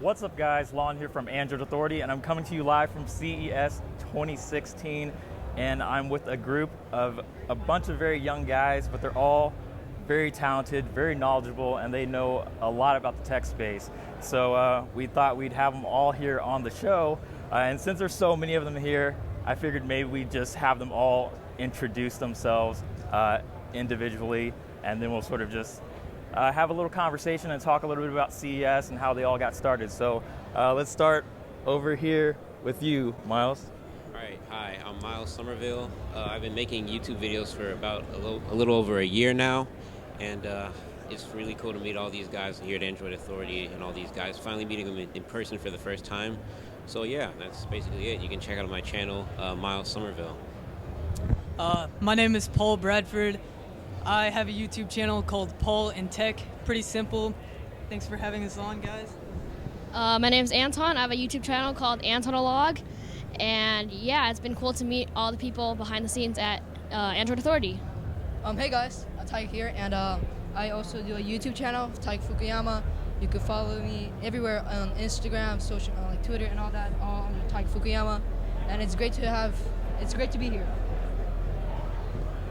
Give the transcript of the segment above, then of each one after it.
What's up, guys? Lon here from Android Authority, and I'm coming to you live from CES 2016, and I'm with a group of a bunch of very young guys, but they're all very talented, very knowledgeable, and they know a lot about the tech space. So we thought we'd have them all here on the show, and since there's so many of them here, I figured maybe we'd just have them all introduce themselves individually, and then we'll sort of just have a little conversation and talk a little bit about CES and how they all got started. So let's start over here with you, Miles. All right, hi, I'm Miles Somerville. I've been making YouTube videos for about a little over a year now, and it's really cool to meet all these guys here at Android Authority and all these guys, finally meeting them in person for the first time. So yeah, that's basically it. You can check out my channel, Miles Somerville. My name is Paul Bradford. I have a YouTube channel called Paul in Tech. Pretty simple. Thanks for having us on, guys. My name's Anton. I have a YouTube channel called Anton Lin. And yeah, it's been cool to meet all the people behind the scenes at Android Authority. Hey guys, Taiga here, and I also do a YouTube channel, Taiga Fukuyama. You can follow me everywhere on Instagram, social, like Twitter and all that, all under Taiga Fukuyama. And it's great to be here.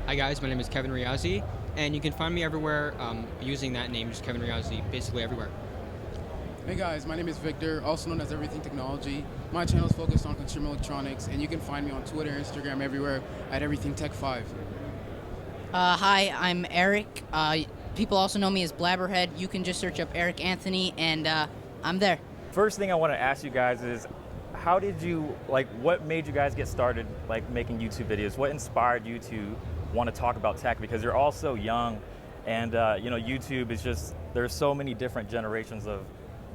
Hi guys, my name is Kevin Riazi, and you can find me everywhere using that name, just Kevin Riazi, basically everywhere. Hey guys, my name is Victor, also known as Everything Technology. My channel is focused on consumer electronics, and you can find me on Twitter, Instagram, everywhere at Everything Tech 5. Hi, I'm Eric. People also know me as Blabberhead. You can just search up Eric Anthony, and I'm there. First thing I want to ask you guys is, how did you, what made you guys get started, making YouTube videos? What inspired you to want to talk about tech? Because you're all so young, and YouTube is just, there's so many different generations of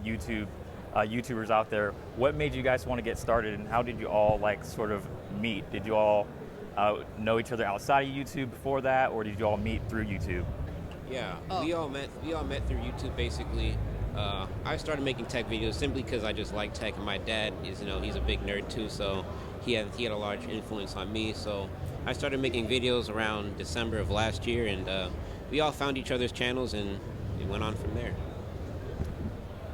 YouTubers out there. What made you guys want to get started, and how did you all sort of meet? Did you all know each other outside of YouTube before that, or did you all meet through YouTube? Yeah, we all met through YouTube basically. I started making tech videos simply because I just like tech, and my dad is, he's a big nerd too, so he had a large influence on me. So I started making videos around December of last year, and we all found each other's channels, and it went on from there.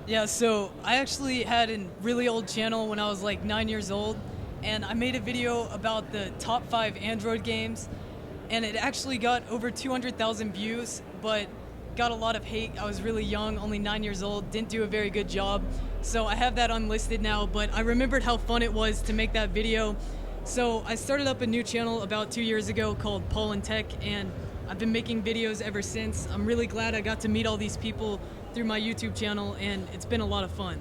Yeah, so I actually had a really old channel when I was 9 years old, and I made a video about the top 5 Android games, and it actually got over 200,000 views, but got a lot of hate. I was really young, only 9 years old, didn't do a very good job. So I have that unlisted now, but I remembered how fun it was to make that video. So I started up a new channel about 2 years ago called Paul in Tech, and I've been making videos ever since. I'm really glad I got to meet all these people through my YouTube channel, and it's been a lot of fun.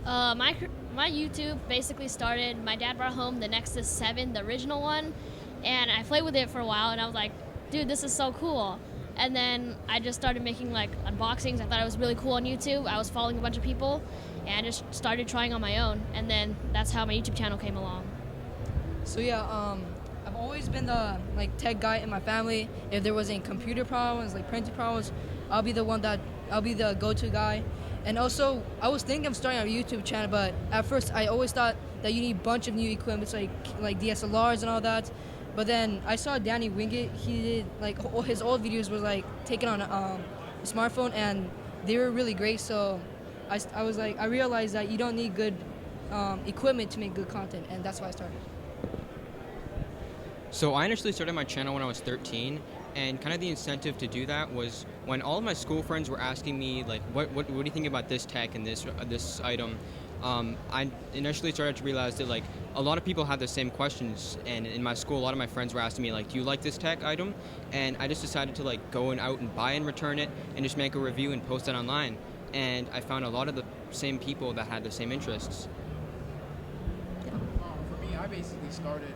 My YouTube basically started, my dad brought home the Nexus 7, the original one, and I played with it for a while, and I was like, dude, this is so cool. And then I just started making unboxings. I thought it was really cool on YouTube. I was following a bunch of people, and I just started trying on my own, and then that's how my YouTube channel came along. So yeah, I've always been the tech guy in my family. If there was any computer problems, printing problems, I'll be the go-to guy. And also, I was thinking of starting a YouTube channel, but at first I always thought that you need a bunch of new equipment, like DSLRs and all that. But then I saw Danny Wingate. He did his old videos was taken on a smartphone, and they were really great. So I realized that you don't need good equipment to make good content, and that's why I started. So I initially started my channel when I was 13, and kind of the incentive to do that was when all of my school friends were asking me what do you think about this tech and this item. I initially started to realize that a lot of people had the same questions, and in my school a lot of my friends were asking me do you like this tech item? And I just decided to go out and buy and return it and just make a review and post it online, and I found a lot of the same people that had the same interests. For me, I basically started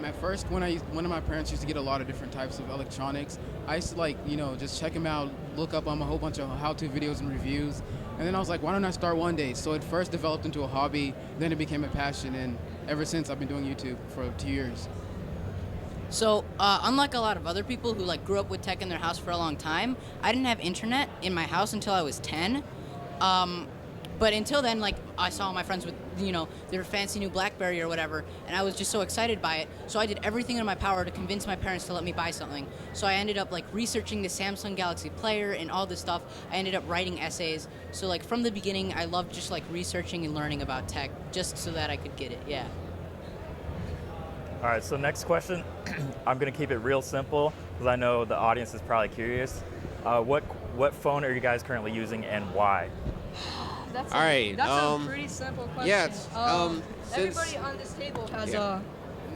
at first when one of my parents used to get a lot of different types of electronics. I used to just check them out, look up a whole bunch of how-to videos and reviews. And then I was like, why don't I start one day? So it first developed into a hobby, then it became a passion, and ever since I've been doing YouTube for 2 years. So, unlike a lot of other people who grew up with tech in their house for a long time, I didn't have internet in my house until I was 10. But But until then, like, I saw my friends with, their fancy new BlackBerry or whatever, and I was just so excited by it. So I did everything in my power to convince my parents to let me buy something. So I ended up, like, researching the Samsung Galaxy Player and all this stuff. I ended up writing essays. So, like, from the beginning, I loved just, like, researching and learning about tech just so that I could get it, yeah. All right, so next question. I'm going to keep it real simple because I know the audience is probably curious. What phone are you guys currently using and why? That's All right, That's a pretty simple question. yeah, it's, Everybody on this table has a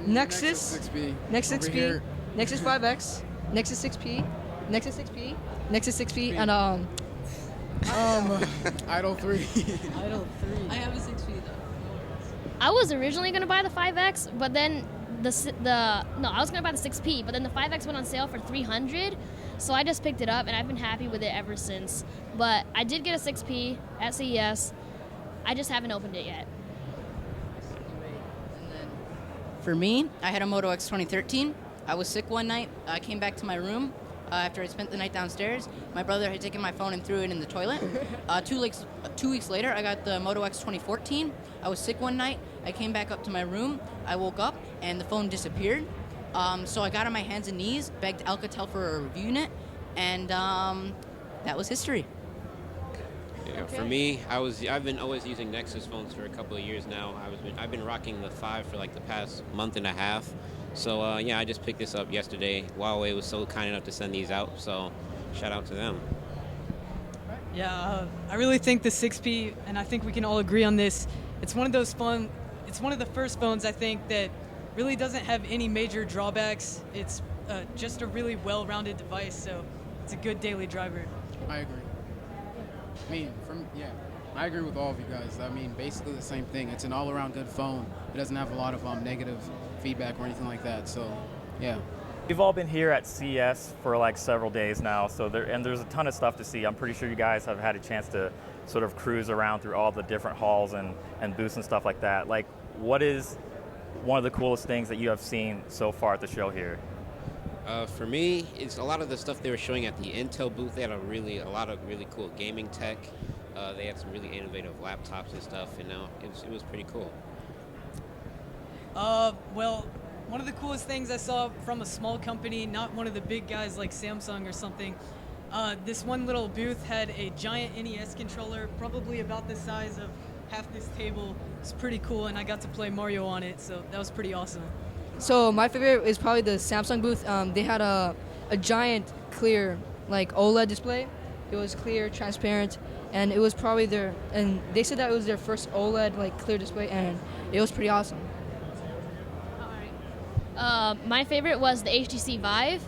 Nexus, 6P. Nexus Over 6P, here. Nexus 5X, Nexus 6P, Nexus 6P, Nexus 6P, and Idol 3. Idol 3. I have a 6P, though. I was originally gonna buy the 5X, but then I was gonna buy the 6P, but then the 5X went on sale for $300, so I just picked it up, and I've been happy with it ever since. But I did get a 6P at CES. I just haven't opened it yet. For me, I had a Moto X 2013. I was sick one night. I came back to my room after I spent the night downstairs. My brother had taken my phone and threw it in the toilet. 2 weeks later, I got the Moto X 2014. I was sick one night. I came back up to my room. I woke up, and the phone disappeared. So I got on my hands and knees, begged Alcatel for a review unit, and that was history. Yeah, for me, I've been always using Nexus phones for a couple of years now. I've been rocking the 5 for like the past month and a half. So I just picked this up yesterday. Huawei was so kind enough to send these out, so shout out to them. Yeah, I really think the 6P, and I think we can all agree on this, it's one of the first phones I think that really doesn't have any major drawbacks. It's just a really well-rounded device, so it's a good daily driver. I agree. I agree with all of you guys. I mean, basically the same thing. It's an all-around good phone. It doesn't have a lot of negative feedback or anything like that. So, yeah. We've all been here at CES for like several days now, so there's a ton of stuff to see. I'm pretty sure you guys have had a chance to sort of cruise around through all the different halls and booths and stuff like that. Like, what is one of the coolest things that you have seen so far at the show here? For me, it's a lot of the stuff they were showing at the Intel booth. They had a lot of really cool gaming tech. They had some really innovative laptops and stuff, and it was pretty cool. Well, one of the coolest things I saw from a small company, not one of the big guys like Samsung or something, this one little booth had a giant NES controller, probably about the size of half this table. It's pretty cool, and I got to play Mario on it, so that was pretty awesome. So my favorite is probably the Samsung booth. They had a giant clear like OLED display. It was clear, transparent, and it was probably and they said that it was their first OLED like clear display, and it was pretty awesome. My favorite was the Htc Vive,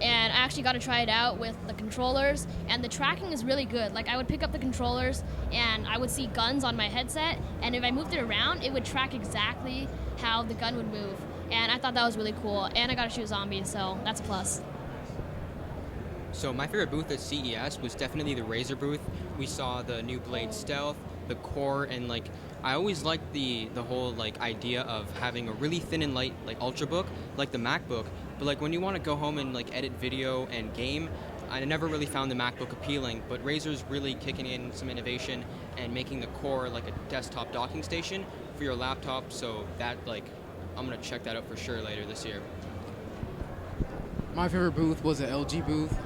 and I actually got to try it out with the controllers, and the tracking is really good. Like, I would pick up the controllers, and I would see guns on my headset, and if I moved it around, it would track exactly how the gun would move, and I thought that was really cool, and I got to shoot zombies, so that's a plus. So my favorite booth at CES was definitely the Razer booth. We saw the new Blade Stealth, the Core, and like I always liked the whole like idea of having a really thin and light like Ultrabook, like the MacBook. But like when you want to go home and like edit video and game, I never really found the MacBook appealing. But Razer's really kicking in some innovation and making the Core like a desktop docking station for your laptop. So that like I'm gonna check that out for sure later this year. My favorite booth was an LG booth.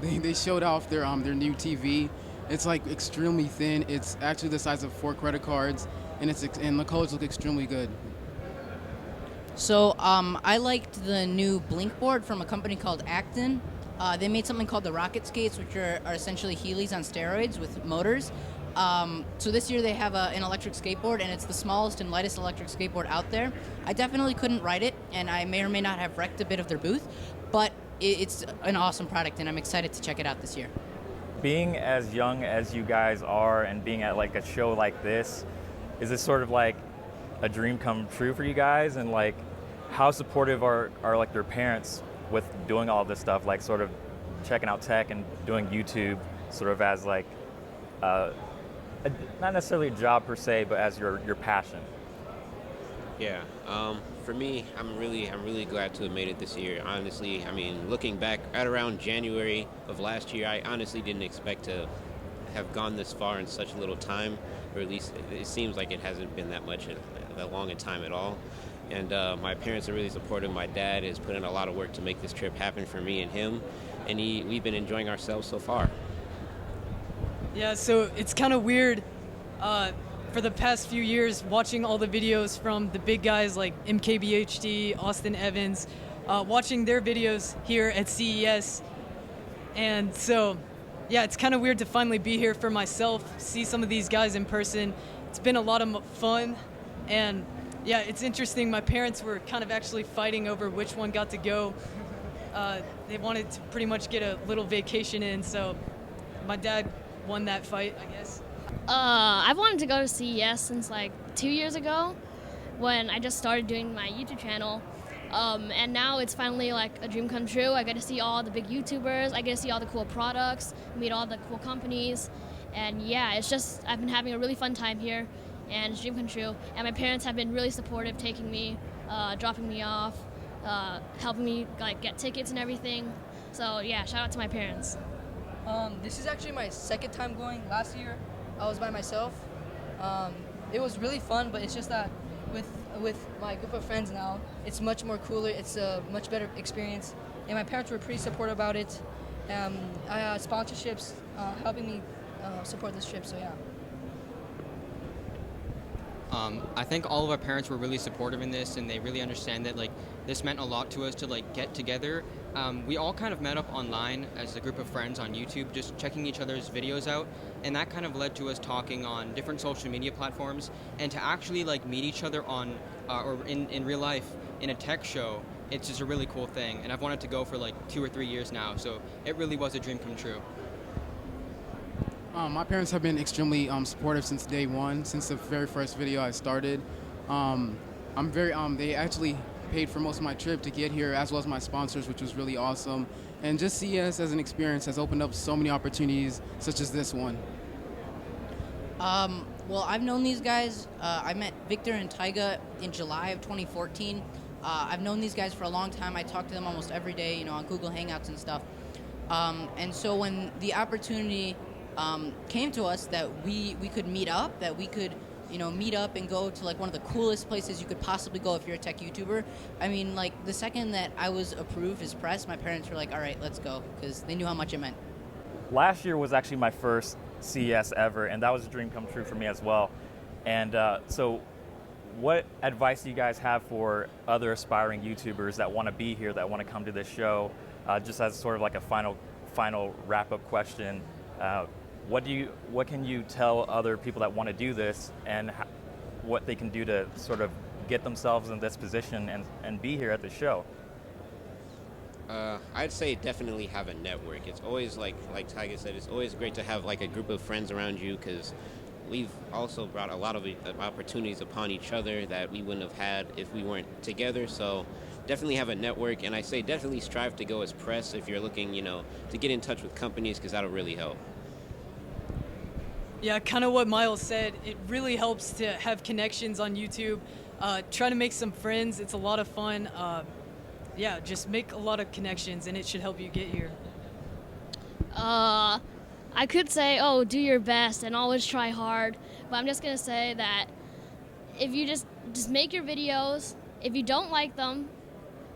They showed off their new TV. It's like extremely thin. It's actually the size of 4 credit cards, and the colors look extremely good. So I liked the new Blink board from a company called Acton. They made something called the Rocket Skates, which are essentially Heelys on steroids with motors. So this year they have an electric skateboard, and it's the smallest and lightest electric skateboard out there. I definitely couldn't ride it, and I may or may not have wrecked a bit of their booth, but it's an awesome product, and I'm excited to check it out this year. Being as young as you guys are and being at like a show like this, is this sort of like a dream come true for you guys? And like, how supportive are like their parents with doing all this stuff, like sort of checking out tech and doing YouTube sort of as like, not necessarily a job per se, but as your passion? Yeah, for me, I'm really glad to have made it this year. Honestly, I mean, looking back at around January of last year, I honestly didn't expect to have gone this far in such little time, or at least it seems like it hasn't been that long a time at all. And my parents are really supportive. My dad has put in a lot of work to make this trip happen for me and him, and we've been enjoying ourselves so far. Yeah, so it's kind of weird for the past few years watching all the videos from the big guys like MKBHD, Austin Evans, watching their videos here at CES. And so, yeah, it's kind of weird to finally be here for myself, see some of these guys in person. It's been a lot of fun, and yeah, it's interesting. My parents were kind of actually fighting over which one got to go. They wanted to pretty much get a little vacation in, so my dad won that fight, I guess. I've wanted to go to CES since like 2 years ago when I just started doing my YouTube channel. And now it's finally like a dream come true. I get to see all the big YouTubers, I get to see all the cool products, meet all the cool companies, and yeah, it's just, I've been having a really fun time here, and it's a dream come true. And my parents have been really supportive, taking me, dropping me off, helping me like get tickets and everything. So yeah, shout out to my parents. This is actually my second time going. Last year, I was by myself. It was really fun, but it's just that with my group of friends now, it's much more cooler. It's a much better experience, and my parents were pretty supportive about it. I had sponsorships helping me support this trip. So yeah. I think all of our parents were really supportive in this, and they really understand that like this meant a lot to us to like get together. We all kind of met up online as a group of friends on YouTube, just checking each other's videos out, and that kind of led to us talking on different social media platforms, and to actually like meet each other on or in real life in a tech show. It's just a really cool thing, and I've wanted to go for like 2 or 3 years now, so it really was a dream come true. My parents have been extremely supportive since day one, since the very first video I started. They actually paid for most of my trip to get here, as well as my sponsors, which was really awesome. And just CES as an experience has opened up so many opportunities, such as this one. Well, I've known these guys. I met Victor and Taiga in July of 2014. I've known these guys for a long time. I talk to them almost every day, on Google Hangouts and stuff. And so when the opportunity came to us that we could meet up, that we could, meet up and go to like one of the coolest places you could possibly go if you're a tech YouTuber. I mean, like the second that I was approved as press, my parents were like, all right, let's go, because they knew how much it meant. Last year was actually my first CES ever, and that was a dream come true for me as well. And so what advice do you guys have for other aspiring YouTubers that want to be here, that want to come to this show? Just as sort of like a final wrap-up question, what can you tell other people that want to do this, and what they can do to sort of get themselves in this position and be here at the show? I'd say definitely have a network. It's always like Taiga said, it's always great to have like a group of friends around you, because we've also brought a lot of opportunities upon each other that we wouldn't have had if we weren't together. So definitely have a network, and I say definitely strive to go as press if you're looking, to get in touch with companies, because that'll really help. Yeah, kind of what Miles said. It really helps to have connections on YouTube. Try to make some friends. It's a lot of fun. Yeah, just make a lot of connections, and it should help you get here. I could say, do your best and always try hard, but I'm just gonna say that if you just make your videos, if you don't like them,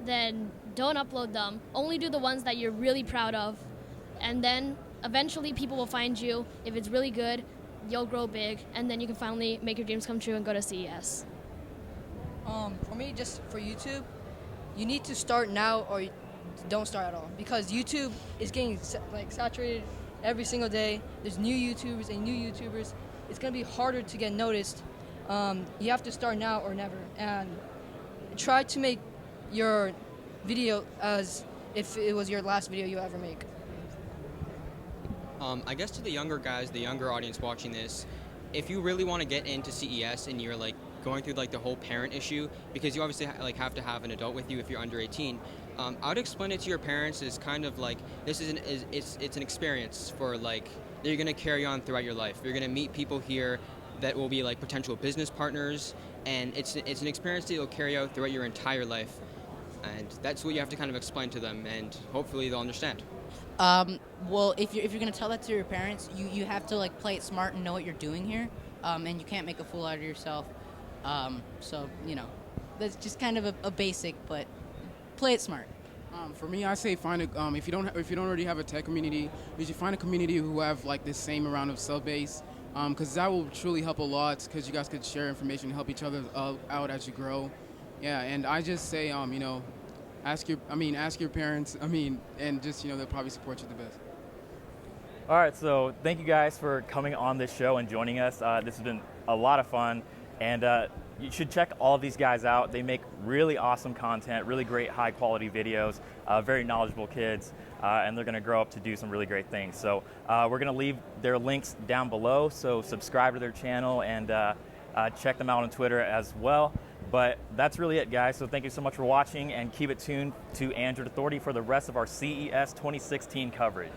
then don't upload them. Only do the ones that you're really proud of, and then eventually people will find you. If it's really good, you'll grow big, and then you can finally make your dreams come true and go to CES. For me, just for YouTube, you need to start now or don't start at all, because YouTube is getting saturated every single day. There's new YouTubers and new YouTubers. It's going to be harder to get noticed. You have to start now or never, and try to make your video as if it was your last video you ever make. I guess to the younger guys, the younger audience watching this, if you really want to get into CES and you're like going through like the whole parent issue, because you obviously have to have an adult with you if you're under 18, I would explain it to your parents as kind of like this it's an experience for like that you're going to carry on throughout your life. You're going to meet people here that will be like potential business partners, and it's an experience that you'll carry out throughout your entire life, and that's what you have to kind of explain to them, and hopefully they'll understand. Well, if you're gonna tell that to your parents, you have to like play it smart and know what you're doing here, and you can't make a fool out of yourself. So that's just kind of a basic, but play it smart. For me, I say find a if you don't already have a tech community, you should find a community who have like this same amount of sub base, because that will truly help a lot. Because you guys could share information, help each other out as you grow. Yeah, and I just say ask your parents. And just they'll probably support you the best. All right, so thank you guys for coming on this show and joining us. This has been a lot of fun, and you should check all of these guys out. They make really awesome content, really great high quality videos, very knowledgeable kids, and they're gonna grow up to do some really great things. So we're gonna leave their links down below, so subscribe to their channel and check them out on Twitter as well. But that's really it, guys. So thank you so much for watching, and keep it tuned to Android Authority for the rest of our CES 2016 coverage.